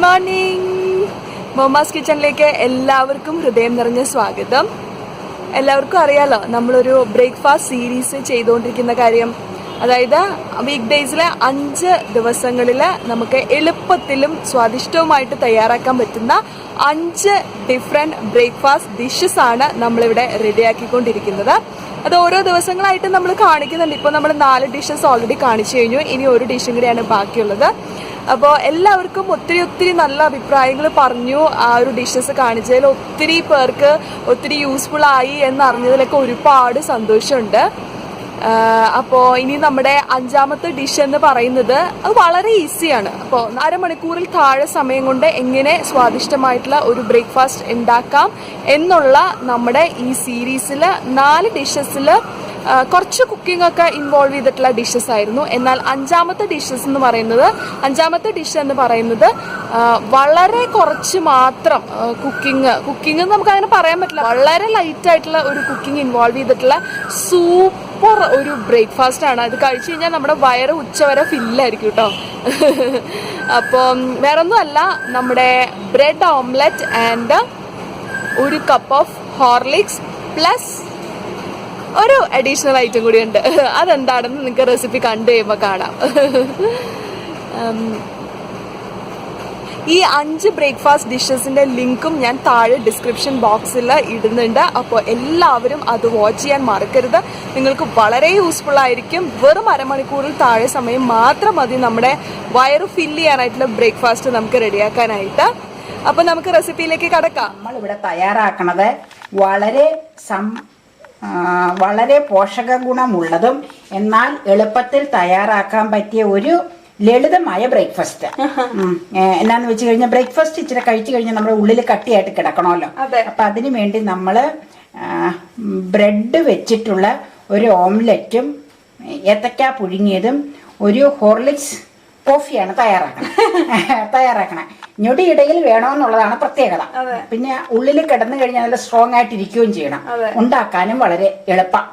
Morning. മോമാസ് കിച്ചണിലേക്ക് എല്ലാവർക്കും ഹൃദയം നിറഞ്ഞ സ്വാഗതം. എല്ലാവർക്കും അറിയാലോ, നമ്മളൊരു ബ്രേക്ക്ഫാസ്റ്റ് സീരീസ് ചെയ്തുകൊണ്ടിരിക്കുന്ന കാര്യം. അതായത് വീക്ക് ഡേയ്സിലെ 5 ദിവസങ്ങളിൽ നമുക്ക് എളുപ്പത്തിലും സ്വാദിഷ്ടവുമായിട്ട് തയ്യാറാക്കാൻ പറ്റുന്ന 5 ഡിഫറെൻറ്റ് ബ്രേക്ക്ഫാസ്റ്റ് ഡിഷസ് ആണ് നമ്മളിവിടെ റെഡിയാക്കിക്കൊണ്ടിരിക്കുന്നത്. അത് ഓരോ ദിവസങ്ങളായിട്ട് നമ്മൾ കാണിക്കുന്നുണ്ട്. ഇപ്പോൾ നമ്മൾ 4 ഡിഷസ് ഓൾറെഡി കാണിച്ചു കഴിഞ്ഞു. ഇനി ഒരു ഡിഷും കൂടിയാണ് ബാക്കിയുള്ളത്. അപ്പോൾ എല്ലാവർക്കും ഒത്തിരി നല്ല അഭിപ്രായങ്ങൾ പറഞ്ഞു. ആ ഒരു ഡിഷസ് കാണിച്ചതിൽ ഒത്തിരി പേർക്ക് ഒത്തിരി യൂസ്ഫുൾ ആയി എന്നറിഞ്ഞതിലൊക്കെ ഒരുപാട് സന്തോഷമുണ്ട്. അപ്പോൾ ഇനി നമ്മുടെ 5ാമത്തെ ഡിഷ് എന്ന് പറയുന്നത് അത് വളരെ ഈസിയാണ്. അപ്പോൾ അരമണിക്കൂറിൽ താഴെ സമയം കൊണ്ട് എങ്ങനെ സ്വാദിഷ്ടമായിട്ടുള്ള ഒരു ബ്രേക്ക്ഫാസ്റ്റ് ഉണ്ടാക്കാം എന്നുള്ള നമ്മുടെ ഈ സീരീസിൽ 4 ഡിഷസിൽ കുറച്ച് കുക്കിംഗ് ഒക്കെ ഇൻവോൾവ് ചെയ്തിട്ടുള്ള ഡിഷസ് ആയിരുന്നു. എന്നാൽ 5ാമത്തെ ഡിഷ് എന്ന് പറയുന്നത് വളരെ കുറച്ച് മാത്രം കുക്കിംഗ് നമുക്ക് അങ്ങനെ പറയാൻ പറ്റില്ല. വളരെ ലൈറ്റ് ആയിട്ടുള്ള ഒരു കുക്കിംഗ് ഇൻവോൾവ് ചെയ്തിട്ടുള്ള സൂപ്പർ ഒരു ബ്രേക്ക്ഫാസ്റ്റ് ആണ്. അത് കഴിച്ചു കഴിഞ്ഞാൽ നമ്മുടെ വയറ് ഉച്ചവരെ ഫില്ലായിരിക്കും കേട്ടോ. അപ്പം വേറൊന്നുമല്ല, നമ്മുടെ ബ്രെഡ് ഓംലെറ്റ് ആൻഡ് ഒരു കപ്പ് ഓഫ് ഹോർലിക്സ് പ്ലസ് ഒരു അഡീഷണൽ ഐറ്റം കൂടി ഉണ്ട്. അതെന്താണെന്ന് നിങ്ങൾക്ക് റെസിപ്പി കണ്ടു കഴിയുമ്പോൾ കാണാം. ഈ 5 ബ്രേക്ക്ഫാസ്റ്റ് ഡിഷസിൻ്റെ ലിങ്കും ഞാൻ താഴെ ഡിസ്ക്രിപ്ഷൻ ബോക്സിൽ ഇടുന്നുണ്ട്. അപ്പോൾ എല്ലാവരും അത് വാച്ച് ചെയ്യാൻ മറക്കരുത്. നിങ്ങൾക്ക് വളരെ യൂസ്ഫുൾ ആയിരിക്കും. വെറും അരമണിക്കൂറിൽ താഴെ സമയം മാത്രം മതി നമ്മുടെ വയറ് ഫില്ല് ചെയ്യാനായിട്ടുള്ള ബ്രേക്ക്ഫാസ്റ്റ് നമുക്ക് റെഡിയാക്കാനായിട്ട്. അപ്പോൾ നമുക്ക് റെസിപ്പിയിലേക്ക് കടക്കാം. നമ്മളിവിടെ തയ്യാറാക്കണത് വളരെ പോഷക ഗുണമുള്ളതും എന്നാൽ എളുപ്പത്തിൽ തയ്യാറാക്കാൻ പറ്റിയ ഒരു ലളിതമായ ബ്രേക്ക്ഫാസ്റ്റ്. എന്നാന്ന് വെച്ച് കഴിഞ്ഞാൽ ബ്രേക്ക്ഫാസ്റ്റ് ഇച്ചിരി കഴിച്ചു കഴിഞ്ഞാൽ നമ്മുടെ ഉള്ളിൽ കട്ടിയായിട്ട് കിടക്കണമല്ലോ. അപ്പൊ അതിനു വേണ്ടി നമ്മള് ബ്രെഡ് വെച്ചിട്ടുള്ള ഒരു ഓംലെറ്റും ഏത്തക്ക പുഴുങ്ങിയതും ഒരു ഹോർലിക്സ് കോഫിയാണ് തയ്യാറാക്കണേ. ഞൊടിയിടയിൽ വേണമെന്നുള്ളതാണ് പ്രത്യേകത. പിന്നെ ഉള്ളിൽ കിടന്നു കഴിഞ്ഞാൽ നല്ല സ്ട്രോങ് ആയിട്ട് ഇരിക്കുകയും ചെയ്യണം. ഉണ്ടാക്കാനും വളരെ എളുപ്പം.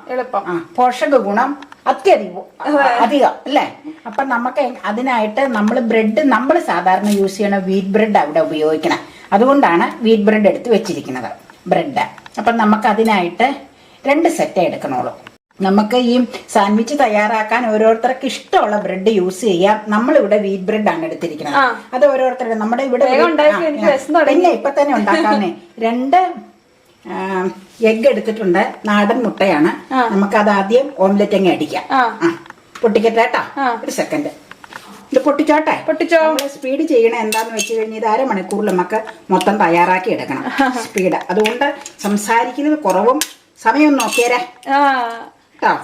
പോഷക ഗുണം അധികം അല്ലേ. അപ്പൊ നമുക്ക് അതിനായിട്ട് നമ്മൾ സാധാരണ യൂസ് ചെയ്യണ വീറ്റ് ബ്രെഡ് അവിടെ ഉപയോഗിക്കണം. അതുകൊണ്ടാണ് വീറ്റ് ബ്രെഡ് എടുത്ത് വെച്ചിരിക്കുന്നത് ബ്രെഡ്. അപ്പൊ നമുക്ക് അതിനായിട്ട് 2 സെറ്റ് എടുക്കണോളൂ. നമുക്ക് ഈ സാൻഡ്വിച്ച് തയ്യാറാക്കാൻ ഓരോരുത്തർക്ക് ഇഷ്ടമുള്ള ബ്രെഡ് യൂസ് ചെയ്യാം. നമ്മളിവിടെ വീറ്റ് ബ്രെഡ് ആണ് എടുത്തിരിക്കുന്നത്. അത് ഓരോരുത്തരുടെ നമ്മുടെ ഇവിടെ പിന്നെ ഇപ്പൊ തന്നെ ഉണ്ടാക്കാന്നേ. 2 എഗ് എടുത്തിട്ടുണ്ട്. നാടൻ മുട്ടയാണ്. നമുക്ക് അത് ആദ്യം ഓംലെറ്റ് അങ്ങ് അടിക്കാം. പൊട്ടിക്കട്ടെ കേട്ടാ, ഒരു സെക്കൻഡ്. ഇത് പൊട്ടിച്ചോട്ടെ. സ്പീഡ് ചെയ്യണ എന്താന്ന് വെച്ച് കഴിഞ്ഞാൽ ഇത് അരമണിക്കൂറിൽ നമുക്ക് മൊത്തം തയ്യാറാക്കി എടുക്കണം. സ്പീഡ് അതുകൊണ്ട് സംസാരിക്കുന്നത് കുറവും. സമയം നോക്കിയേരാ.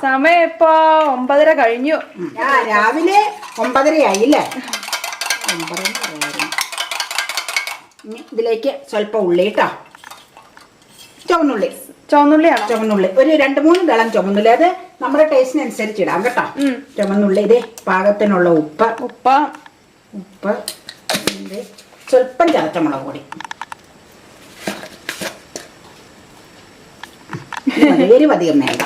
സമയം ഇപ്പൊ 9:30 കഴിഞ്ഞു. രാവിലെ 9:30 ആയില്ലേ. ഇതിലേക്ക് സ്വല്പം ഉള്ളി കേട്ടോ. ചുവന്നുള്ളി ഒരു 2-3 ദളം ചുവന്നുള്ളി. അത് നമ്മുടെ ടേസ്റ്റിനനുസരിച്ച് ഇടാം കേട്ടോ. ചുവന്നുള്ളി. ഇത് പാകത്തിനുള്ള ഉപ്പ് സ്വല്പം ചതച്ച മുളക് പൊടി. അധികം വേണ്ട.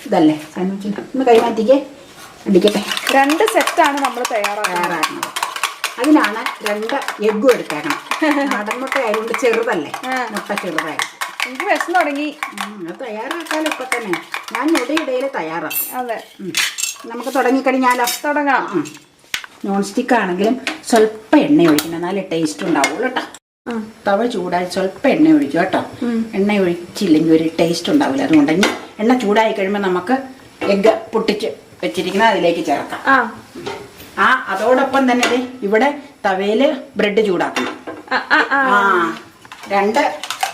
ഇതല്ലേ ഒന്ന് കൈമാറ്റിക്ക് അടിക്കട്ടെ. 2 സെറ്റാണ് നമ്മൾ തയ്യാറാക്കുന്നത്. അതിനാണ് 2 എഗ്ഗും എടുത്തേക്കണം. നാടൻ മുട്ട ആയതുകൊണ്ട് ചെറുതല്ലേ, മുട്ട ചെറുതായി. എനിക്ക് വിശന്ന് തുടങ്ങി. അത് തയ്യാറാക്കാലോ ഇപ്പൊ തന്നെ. ഞാൻ ഇടയിൽ തയ്യാറാക്കും. അതെ, നമുക്ക് തുടങ്ങിക്കഴിഞ്ഞാലോ. തുടങ്ങാം. നോൺ സ്റ്റിക്ക് ആണെങ്കിലും സ്വല്പം എണ്ണ ഒഴിക്കണം, എന്നാലേ ടേസ്റ്റ് ഉണ്ടാവുള്ളൂ കേട്ടോ. തവ ചൂടായി സ്വല്പം എണ്ണ ഒഴിക്കും കേട്ടോ. എണ്ണ ഒഴിച്ചില്ലെങ്കിൽ ഒരു ടേസ്റ്റ് ഉണ്ടാവില്ല. അതുകൊണ്ടെങ്കിൽ എണ്ണ ചൂടായി കഴിയുമ്പോൾ നമുക്ക് എഗ്ഗ് പൊട്ടിച്ച് വെച്ചിരിക്കുന്നത് അതിലേക്ക് ചേർക്കാം. അതോടൊപ്പം തന്നെ ഇവിടെ തവയില് ബ്രെഡ് ചൂടാക്കണം. 2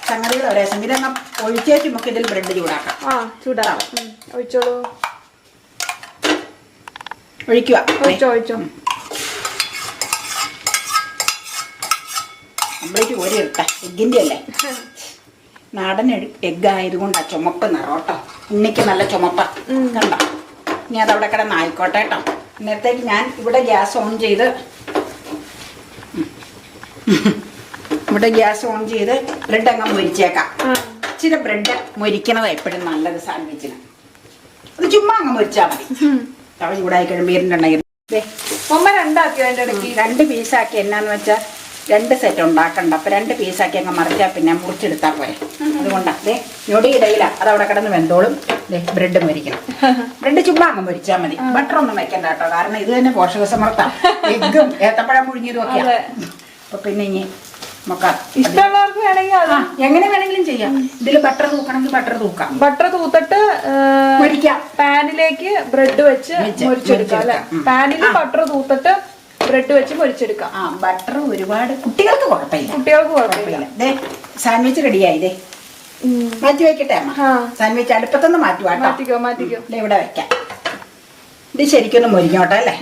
സംഗതികൾ ഒരേ സംഗതി അങ്ങ് ഒഴിച്ചേച്ച് നമുക്ക് ഇതിൽ ബ്രെഡ് ചൂടാക്കാം. ഒഴിച്ചോളൂ. ഒഴിച്ചോ. കംപ്ലീറ്റ് കോരി എടുത്ത എഗ്ഗിൻ്റെ അല്ലേ. നാടൻ എഗ്ഗ് ആയതുകൊണ്ടാ ചുമപ്പ് നിറം കേട്ടോ. ഉണ്ണിക്ക് നല്ല ചുമപ്പ കണ്ടോ. ഇനി അതവിടെ കിടന്ന് ആയിക്കോട്ടെ കേട്ടോ. നേരത്തേക്ക് ഞാൻ ഇവിടെ ഗ്യാസ് ഓൺ ചെയ്ത് ബ്രെഡ് അങ്ങ് മൊരിച്ചേക്കാം. ഇച്ചിരി ബ്രെഡ് മൊരിക്കണത് എപ്പോഴും നല്ലത് സാൻഡ്വിച്ചിന്. അത് ചുമ്മാ അങ്ങ് മൊരിച്ചാൽ മതി. തവ ചൂടായി കഴിയുമ്പോൾ ഇരുന്നുണ്ടെങ്കിൽ അമ്മ 2 ആക്കി. അതിൻ്റെ ഇടയ്ക്ക് 2 പീസാക്കി. എന്നാന്ന് വെച്ചാൽ 2 സെറ്റ് ഉണ്ടാക്കണ്ട. അപ്പൊ 2 പീസാക്കി അങ്ങ് മറിച്ചാൽ പിന്നെ മുറിച്ചെടുത്താൽ പോരെ. അതുകൊണ്ടാ ഞൊടിയിടയില അതവിടെ കിടന്ന് വെന്തോളും. ബ്രെഡ് മൊരിക്കണം. ബ്രെഡ് ചുമ്മാ അങ്ങ് മൊരിച്ചാൽ മതി. ബട്ടർ ഒന്നും വെക്കണ്ട കേട്ടോ, കാരണം ഇത് തന്നെ പോഷക സമർത്ഥ. എഗ്ഗും ഏത്തപ്പഴം പുഴുങ്ങിയതും ഒക്കെയാണ്. അപ്പൊ പിന്നെ ഇനി ഇഷ്ടമുള്ളവർക്ക് വേണമെങ്കിൽ എങ്ങനെ വേണമെങ്കിലും ചെയ്യാം. ഇതിൽ ബട്ടർ തൂക്കണമെങ്കിൽ ബട്ടർ തൂക്കാം. ബട്ടർ തൂത്തിട്ട് പാനിലേക്ക് ബ്രെഡ് വെച്ച് മൊരിച്ചെടുക്കാം അല്ലെ. പാനിൽ ബട്ടർ തൂത്തിട്ട് ബ്രെഡ് വെച്ച് മൊരിച്ചെടുക്കാം. ബട്ടർ ഒരുപാട് കുട്ടികൾക്ക് കുഴപ്പമില്ല. സാൻഡ്വിച്ച് റെഡിയായി. മാറ്റി വെക്കട്ടെ അമ്മ. സാൻഡ്വിച്ച് അടുപ്പത്തൊന്ന് മാറ്റിക്കോ. ഇവിടെ വെക്കാം. ഇത് ശരിക്കൊന്ന് മൊരിഞ്ഞോട്ടെ അല്ലേ.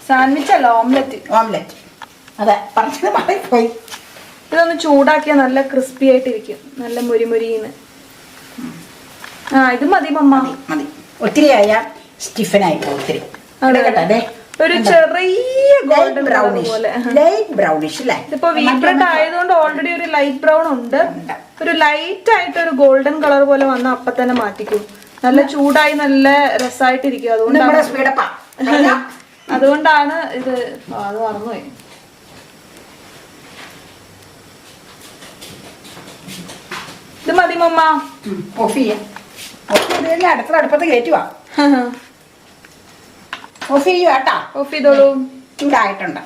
സാൻഡ്വിച്ച് അല്ല, ഓംലെറ്റ്. അതെ, പറഞ്ഞത് മാറിപ്പോയി. ഇതൊന്ന് ചൂടാക്കിയാൽ നല്ല ക്രിസ്പി ആയിട്ടിരിക്കും, നല്ല മുരിമുരിന്ന്. ഇത് മതി മമ്മ. മതി. ഒത്തിരി ആയ സ്റ്റിഫനായി പോകും. ഒത്തിരി ഒരു ചെറിയ ഗോൾഡൻ ബ്രൗണിഷ് പോലെ, ലൈറ്റ് ബ്രൗണിഷ് അല്ലേ. ഇതിപ്പോ വീറ്റ് ബ്രെഡ് ആയതുകൊണ്ട് ഓൾറെഡി ഒരു ലൈറ്റ് ബ്രൗൺ ഉണ്ട്. ഒരു ലൈറ്റ് ആയിട്ട് ഒരു ഗോൾഡൻ കളർ പോലെ വന്ന അപ്പൊ തന്നെ മാറ്റിക്കും. നല്ല ചൂടായി നല്ല രസമായിട്ടിരിക്കും. അതുകൊണ്ടാണ് ഇത്. അത് മറന്നുപോയി. ഇത് മതി മമ്മ. ഓഫ് ചെയ്യാം. അടുത്ത അടുപ്പത്ത് കയറ്റുവാ. ഓഫ് ചെയ്യുക കേട്ടാ. ഓഫ് ചെയ്തോളൂ. ചൂടായിട്ടുണ്ട്.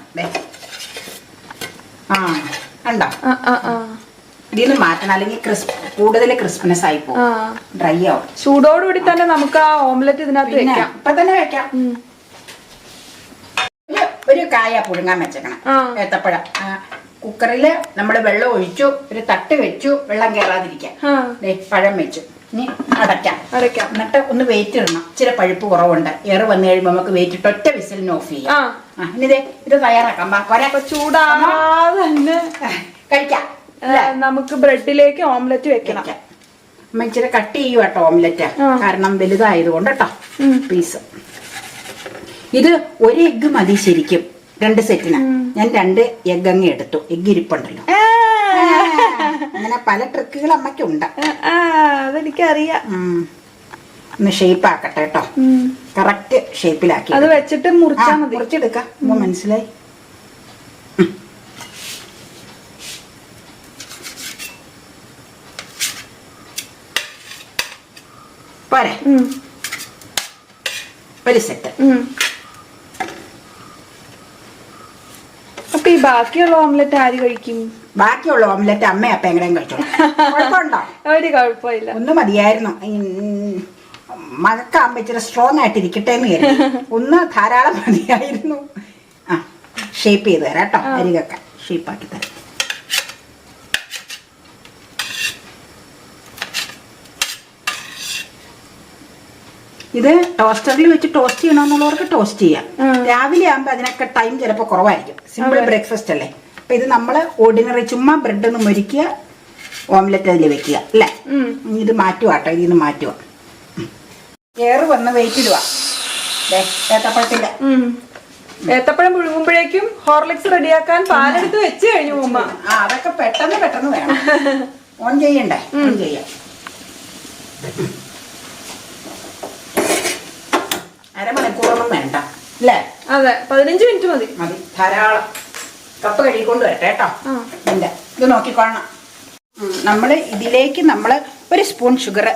ഉണ്ടോ? ഇതിന്ന് മാറ്റണം, അല്ലെങ്കിൽ കൂടുതൽ ക്രിസ്പിനെസ് ആയി പോകും, ഡ്രൈ ആവും. ചൂടോടുകൂടി തന്നെ നമുക്ക് ആ ഓംലെറ്റ് ഇതിനകത്ത് വെക്കാം. ഇപ്പൊ തന്നെ വെക്കാം. ഒരു കായ പുഴുങ്ങാൻ വെച്ചേക്കണം. ഏത്തപ്പഴം കുക്കറിൽ നമ്മൾ വെള്ളം ഒഴിച്ചു, ഒരു തട്ട് വെച്ചു, വെള്ളം കയറാതിരിക്കാൻ. പഴം വെച്ചു. ഇനി അടയ്ക്കാം. എന്നിട്ട് ഒന്ന് വെയിറ്റ് ഇടണം. ഇച്ചിരി പഴുപ്പ് കുറവുണ്ട്. ഏറ് വന്നു കഴിയുമ്പോൾ നമുക്ക് വെയിറ്റ് ഇട്ട് ഒറ്റ വിസിലിന് ഓഫ് ചെയ്യാം. ഇനി ഇത് തയ്യാറാക്കാം. ചൂടാതെ തന്നെ കഴിക്കാം. നമുക്ക് ബ്രെഡിലേക്ക് ഓംലെറ്റ് വെക്കണം. അമ്മ ഇച്ചിരി കട്ട് ചെയ്യും കേട്ടോ ഓംലെറ്റ്, കാരണം വലുതായതുകൊണ്ട് കേട്ടോ പീസ്. ഇത് ഒരു എഗ്ഗ് മതി ശരിക്കും 2 സെറ്റിന്. ഞാൻ 2 എഗ്ഗ് അങ്ങ് എടുത്തു. എഗ്ഗ് ഇരിപ്പുണ്ടല്ലോ. അങ്ങനെ പല ട്രിക്കുകൾ അമ്മയ്ക്കുണ്ട്. അതെനിക്കറിയാം. ഒന്ന് ഷേപ്പ് ആക്കട്ടെ കേട്ടോ. കറക്റ്റ് ഷേപ്പിലാക്കി അത് വെച്ചിട്ട് മുറിച്ചെടുക്കാം. അപ്പൊ മനസ്സിലായി. പോരെ, ഒരു സെറ്റ്. അപ്പൊ ഈ ബാക്കിയുള്ള ഓംലെറ്റ് ആര് കഴിക്കും? ബാക്കിയുള്ള ഓംലെറ്റ് അമ്മ അപ്പ എങ്ങനെയും കഴിച്ചോ. കുഴപ്പമുണ്ടോ? ഒരു കുഴപ്പമില്ല. ഒന്ന് മതിയായിരുന്നു. മഴക്കാകുമ്പോ ഇച്ചിരി സ്ട്രോങ് ആയിട്ട് ഇരിക്കട്ടെ എന്ന് കരുതി. ഒന്ന് ധാരാളം മതിയായിരുന്നു. ഷേപ്പ് ചെയ്ത് തരാം കേട്ടോ. അരികൊക്കെ ഷേപ്പാക്കി തരാം. ഇത് ടോസ്റ്ററിൽ വെച്ച് ടോസ്റ്റ് ചെയ്യണമെന്നുള്ളവർക്ക് ടോസ്റ്റ് ചെയ്യാം. രാവിലെ ആകുമ്പോൾ അതിനൊക്കെ ടൈം ചിലപ്പോൾ കുറവായിരിക്കും. സിമ്പിൾ ബ്രേക്ക്ഫാസ്റ്റ് അല്ലേ. അപ്പൊ ഇത് നമ്മൾ ഓർഡിനറി ചുമ്മാ ബ്രെഡ് ഒന്ന് മുരിക്കുക, ഓംലെറ്റ് അതിൽ വെക്കുക അല്ലേ. ഇത് മാറ്റുവാട്ടോ. ഇതിന്ന് മാറ്റുക. ഏറ് വന്ന് വെയിറ്റ് ഇടുക. ഏത്തപ്പഴത്തിന്റെ ഏത്തപ്പഴം പുഴുങ്ങുമ്പോഴേക്കും ഹോർലിക്സ് റെഡിയാക്കാൻ പാലെടുത്ത് വെച്ച് കഴിഞ്ഞു ഉമ്മ. അതൊക്കെ പെട്ടെന്ന് വേണം. ഓൺ ചെയ്യണ്ടേ? ഓൺ ചെയ്യാം. അരമണിക്കൂറൊന്നും വേണ്ട അല്ലേ? അതെ, 15 മിനിറ്റ് മതി. ധാരാളം. കപ്പ് കഴുകിക്കൊണ്ട് വരട്ടെ കേട്ടോ. ഇത് നോക്കിക്കൊള്ളണം. നമ്മള് ഇതിലേക്ക് ഒരു സ്പൂൺ ഷുഗർ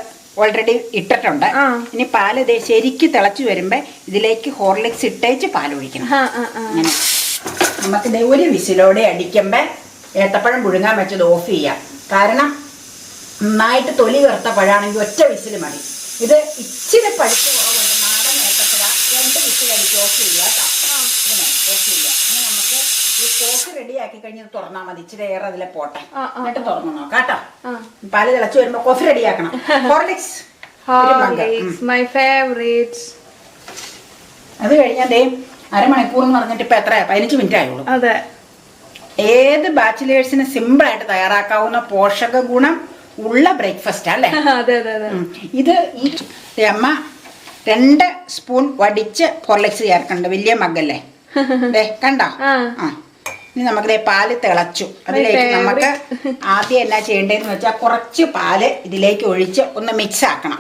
ഓൾറെഡി ഇട്ടിട്ടുണ്ട്. ഇനി പാല് ശരിക്ക് തിളച്ചു വരുമ്പോ ഇതിലേക്ക് ഹോർലിക്സ് ഇട്ടേച്ച് പാലൊഴിക്കണം. അങ്ങനെ നമുക്കിത് ഒരു വിസിലോടെ അടിക്കുമ്പോ ഏത്തപ്പഴം പുഴുങ്ങാൻ വെച്ചത് ഓഫ് ചെയ്യാം. കാരണം നന്നായിട്ട് തൊലി കറുത്ത പഴമാണെങ്കിൽ ഒറ്റ വിസിൽ മതി. ഇത് ഇച്ചിരി പഴുപ്പ് കുറവുണ്ട്. നാടൻ ഏത്തപ്പഴം 2 വിസിൽ അടിച്ച് ഓഫ് ചെയ്യുക കേട്ടോ. ഓഫ് ചെയ്യുക. ഇനി നമുക്ക് ഈ കോഫി റെഡിയാക്കി കഴിഞ്ഞ് തുറന്നാൽ മതി. ഇച്ചിരി ഏറെ അതിലെ പോട്ടെ. എന്നിട്ട് തുറന്നു നോക്കാം കേട്ടോ. പാല് തിളച്ചു വരുമ്പോ കോഫി റെഡിയാക്കണം. Horlicks my favourite. അത് കഴിഞ്ഞാൽ അരമണിക്കൂർ എന്ന് പറഞ്ഞിട്ട് ഇപ്പൊ എത്ര 15 മിനിറ്റ് ആയുള്ളൂ. അതെ. ഏത് ബാച്ചിലേഴ്സിന് സിമ്പിൾ ആയിട്ട് തയ്യാറാക്കാവുന്ന പോഷക ഗുണം ഉള്ള ബ്രേക്ക്ഫാസ്റ്റ് അല്ലേ. ഇത് ഈ അമ്മ 2 സ്പൂൺ വടിച്ച് ഹോർലിക്സ് ചേർക്കണ്ട. വലിയ മഗ്ഗല്ലേ കണ്ടോ? ഇനി നമുക്ക് പാല് തിളച്ചു. അതിലേക്ക് നമുക്ക് ആദ്യം എന്നാ ചെയ്യേണ്ടതെന്ന് വെച്ചാൽ കുറച്ച് പാല് ഇതിലേക്ക് ഒഴിച്ച് ഒന്ന് മിക്സ് ആക്കണം.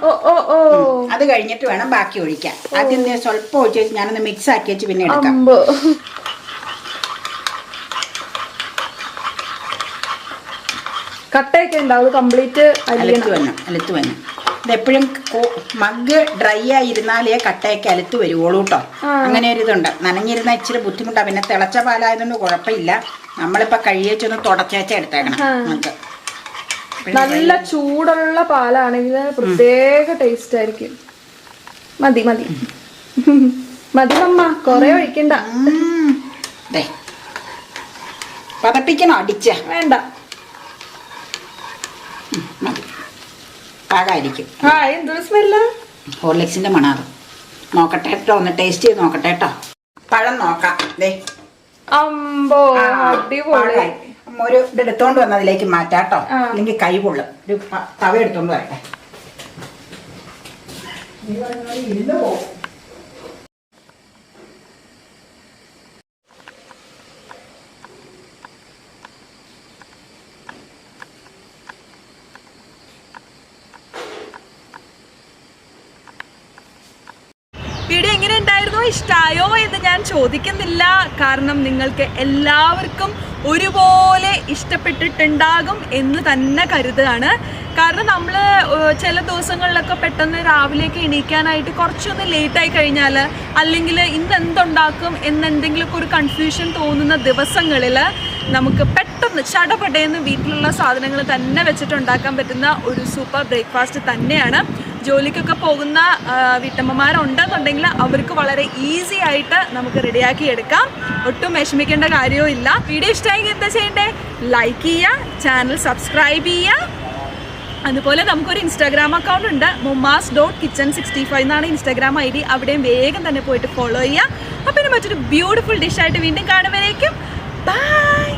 അത് കഴിഞ്ഞിട്ട് വേണം ബാക്കി ഒഴിക്കാൻ. ആദ്യം സ്വല്പം ഒഴിച്ച് വെച്ച് ഞാനൊന്ന് മിക്സ് ആക്കി വെച്ച് പിന്നെ എടുക്കാം. കട്ടയൊക്കെ ഉണ്ടാവും, കംപ്ലീറ്റ് അലുത്ത് വന്നു. ഇതെപ്പോഴും മഗ് ഡ്രൈ ആയിരുന്നാലേ കട്ടയൊക്കെ അലുത്ത് വരുവോളൂ കേട്ടോ. അങ്ങനെ ഒരു ഇതുണ്ട്. നനഞ്ഞിരുന്ന ഇച്ചിരി ബുദ്ധിമുട്ടാണ്. പിന്നെ തിളച്ച പാലായതുകൊണ്ട് കുഴപ്പമില്ല. നമ്മളിപ്പോ കഴിയേച്ചൊന്ന് തുടച്ചേച്ച എടുത്തേക്കണം. നമുക്ക് നല്ല ചൂടുള്ള പാലാണെങ്കിൽ പ്രത്യേക ടേസ്റ്റ് ആയിരിക്കും. മതി മതി മതി മമ്മ, കൊറേ ഒഴിക്കണ്ട. പതപ്പിക്കണോ? അടിച്ച വേണ്ട, പാകായിരിക്കും. എന്തൊരു സ്മെല്ല്! ഹോർലിക്സിന്റെ മണാറ്. നോക്കട്ടെ കേട്ടോ, ഒന്ന് ടേസ്റ്റ് ചെയ്ത് നോക്കട്ടെ കേട്ടോ. പഴം നോക്കാം. അമ്പോ, അടിപൊളി. ഒരു ഇതെടുത്തോണ്ട് വന്ന് അതിലേക്ക് മാറ്റാട്ടോ, അല്ലെങ്കിൽ കൈ പൊള്ളും. ഒരു തവ എടുത്തോണ്ട് വരട്ടെ. വീഡിയോ എങ്ങനെ ഉണ്ടായിരുന്നു? ഇഷ്ടമായോ എന്ന് ഞാൻ ചോദിക്കുന്നില്ല. കാരണം നിങ്ങൾക്ക് എല്ലാവർക്കും ഒരുപോലെ ഇഷ്ടപ്പെട്ടിട്ടുണ്ടാകും എന്ന് തന്നെ കരുതുകയാണ്. കാരണം നമ്മൾ ചില ദിവസങ്ങളിലൊക്കെ പെട്ടെന്ന് രാവിലേക്ക് എണീക്കാനായിട്ട് കുറച്ചൊന്ന് ലേറ്റായി കഴിഞ്ഞാൽ, അല്ലെങ്കിൽ ഇന്ന് എന്തുണ്ടാക്കും എന്നെന്തെങ്കിലുമൊക്കെ ഒരു കൺഫ്യൂഷൻ തോന്നുന്ന ദിവസങ്ങളിൽ നമുക്ക് പെട്ടെന്ന് ചടപടയെന്ന് വീട്ടിലുള്ള സാധനങ്ങൾ തന്നെ വെച്ചിട്ടുണ്ടാക്കാൻ പറ്റുന്ന ഒരു സൂപ്പർ ബ്രേക്ക്ഫാസ്റ്റ് തന്നെയാണ്. ജോലിക്കൊക്കെ പോകുന്ന വീട്ടമ്മമാരുണ്ടെന്നുണ്ടെങ്കിൽ അവർക്ക് വളരെ ഈസി ആയിട്ട് നമുക്ക് റെഡിയാക്കി എടുക്കാം. ഒട്ടും വിഷമിക്കേണ്ട കാര്യവും ഇല്ല. വീഡിയോ ഇഷ്ടമായെങ്കിൽ എന്താ ചെയ്യണ്ടേ? ലൈക്ക് ചെയ്യുക, ചാനൽ സബ്സ്ക്രൈബ് ചെയ്യുക. അതുപോലെ നമുക്കൊരു ഇൻസ്റ്റാഗ്രാം അക്കൗണ്ട് ഉണ്ട്, momas.kitchen65 എന്നാണ് ഇൻസ്റ്റാഗ്രാം ID. അവിടെയും വേഗം തന്നെ പോയിട്ട് ഫോളോ ചെയ്യുക. അപ്പം പിന്നെ മറ്റൊരു ബ്യൂട്ടിഫുൾ ഡിഷായിട്ട് വീണ്ടും കാണുമ്പോഴേക്കും ബൈ.